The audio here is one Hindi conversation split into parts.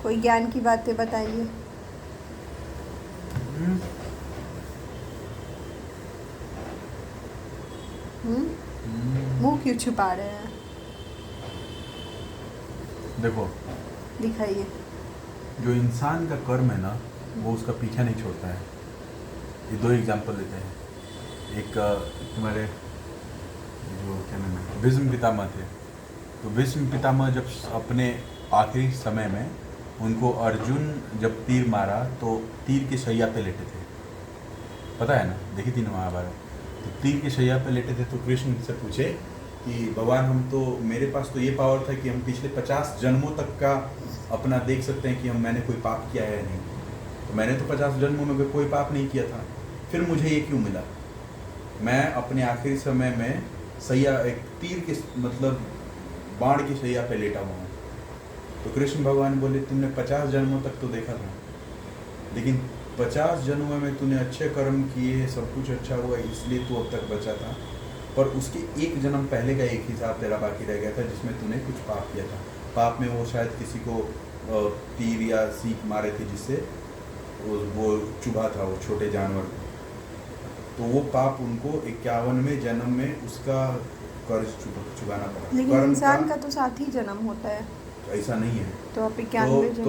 कोई ज्ञान की बातें बताइए। मुंह क्यों छुपा रहे हैं? देखो, दिखाइए। जो इंसान का कर्म है ना, वो उसका पीछा नहीं छोड़ता है। ये दो एग्जाम्पल देते हैं। एक तुम्हारे जो क्या नाम है, भीष्म पितामह थे। तो भीष्म पितामह जब अपने आखिरी समय में उनको अर्जुन जब तीर मारा तो तीर के शैया पे लेटे थे, पता है ना, देखी थी ना महाभारत। तो तीर के शैया पे लेटे थे तो कृष्ण से पूछे कि भगवान, हम तो, मेरे पास तो ये पावर था कि हम पिछले 50 जन्मों तक का अपना देख सकते हैं कि मैंने कोई पाप किया है या नहीं। तो मैंने तो 50 जन्मों में कोई पाप नहीं किया था, फिर मुझे ये क्यों मिला? मैं अपने आखिरी समय में सैया, एक तीर के मतलब बाण की सैया पे लेटा हुआ हूँ। तो कृष्ण भगवान बोले, तुमने 50 जन्मों तक तो देखा था, लेकिन 50 जन्मों में तूने अच्छे कर्म किए, सब कुछ अच्छा हुआ, इसलिए तू अब तक बचा था। पर उसके एक जन्म पहले का एक हिसाब तेरा बाकी रह गया था, जिसमें तूने कुछ पाप किया था। पाप में वो शायद किसी को तीर या सीख मारे थे, जिससे वो चुभा था, वो छोटे जानवर को। तो वो पाप उनको 51वें जन्म में उसका कर्ज चुकाना पड़ा। लेकिन कर्म इंसान का तो साथ ही जन्म होता है। ऐसा नहीं है। तो आप 91 तो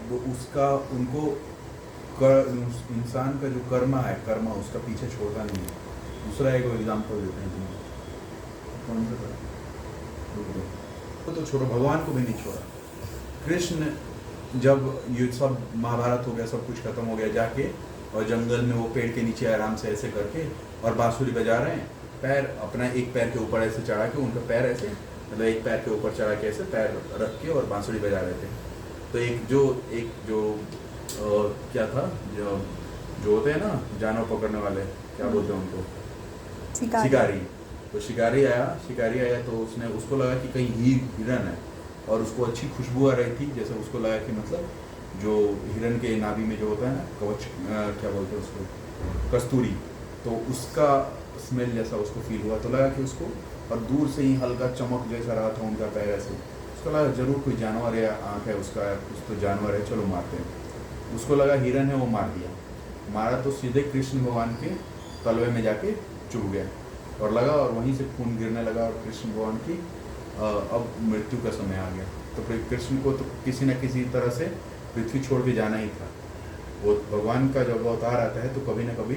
जन्म। उसका उनको इंसान का जो कर्मा है, कर्मा उसका पीछे छोड़ता नहीं है। दूसरा एक एग्जाम्पल देते हैं तुम्हें। कौन सा था? तो छोड़ो, भगवान को भी नहीं छोड़ा। कृष्ण जब ये सब महाभारत हो गया, सब कुछ खत्म हो गया, जाके और जंगल में वो पेड़ के नीचे आराम से ऐसे करके और बांसुरी बजा रहे हैं। पैर अपना एक पैर के ऊपर ऐसे चढ़ा के, उनका पैर ऐसे, मतलब एक पैर के ऊपर चढ़ा के ऐसे पैर रख के और बांसुरी बजा रहे थे। तो एक जो क्या था, जो होते हैं ना जानवर पकड़ने वाले, क्या बोलते हैं उनको, शिकारी। तो शिकारी आया तो उसको लगा कि कहीं हिरन है, और उसको अच्छी खुशबू आ रही थी, जैसे उसको लगा कि मतलब जो हिरन के नाभि में जो होता है ना कवच, क्या बोलते हैं उसको, कस्तूरी, तो उसका स्मेल जैसा उसको फील हुआ। तो लगा कि उसको, और दूर से ही हल्का चमक जैसा रहा था उनका पैर ऐसे, उसको लगा जरूर कोई जानवर है, आँख है उसका, कुछ तो जानवर है, चलो मारते हैं। उसको लगा हिरन है, वो मार दिया। मारा तो सीधे कृष्ण भगवान के तलवे में जाके चुभ गया और लगा, और वहीं से खून गिरने लगा, और कृष्ण भगवान की अब मृत्यु का समय आ गया। तो फिर कृष्ण को तो किसी न किसी तरह से पृथ्वी छोड़ के जाना ही था। वो भगवान का जब अवतार आता है तो कभी ना कभी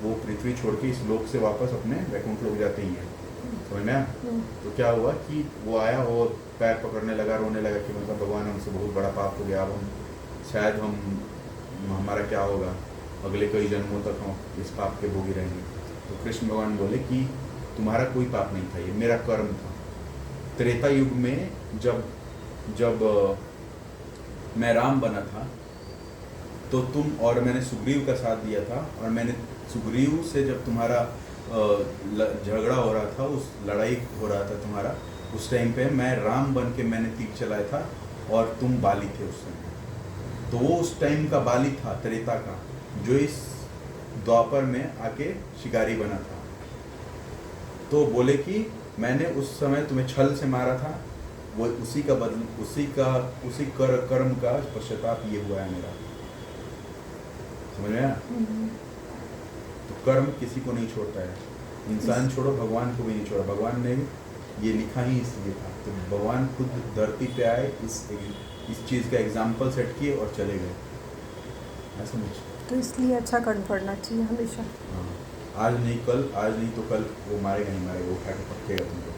वो पृथ्वी छोड़ के इस लोक से वापस अपने वैकुंठ लोक जाते ही हैं, समझ में आया? तो क्या हुआ कि वो आया और पैर पकड़ने लगा, रोने लगा कि मतलब भगवान, हमसे बहुत बड़ा पाप हो गया, अब हम शायद हमारा क्या होगा, अगले कई जन्मों तक हम इस पाप के भोगी रहेंगे। तो कृष्ण भगवान बोले कि तुम्हारा कोई पाप नहीं था, ये मेरा कर्म था। त्रेता युग में जब मैं राम बना था, तो तुम और मैंने सुग्रीव का साथ दिया था, और मैंने सुग्रीव से जब तुम्हारा झगड़ा हो रहा था, उस लड़ाई हो रहा था तुम्हारा, उस टाइम पे मैं राम बन के मैंने तीर चलाया था, और तुम बाली थे उस समय। तो वो उस टाइम का बाली था, त्रेता का, जो इस द्वापर में आके शिकारी बना था। तो बोले कि मैंने उस समय तुम्हें छल से मारा था, वो उसी कर्म का पश्चाताप ये हुआ है मेरा, समझ में आया? तो कर्म किसी को नहीं छोड़ता है, इंसान छोड़ो, भगवान को भी नहीं छोड़ा। भगवान ने ये लिखा ही इसलिए था। तो भगवान खुद धरती पे आए, इस चीज़ का एग्जाम्पल सेट किए और चले गए, ऐसा मुझे। तो इसलिए अच्छा कर्म करना चाहिए हमेशा। हाँ, आज नहीं तो कल वो मारेगा नहीं मारेगा, वो उठा के पक्केगा तुमको।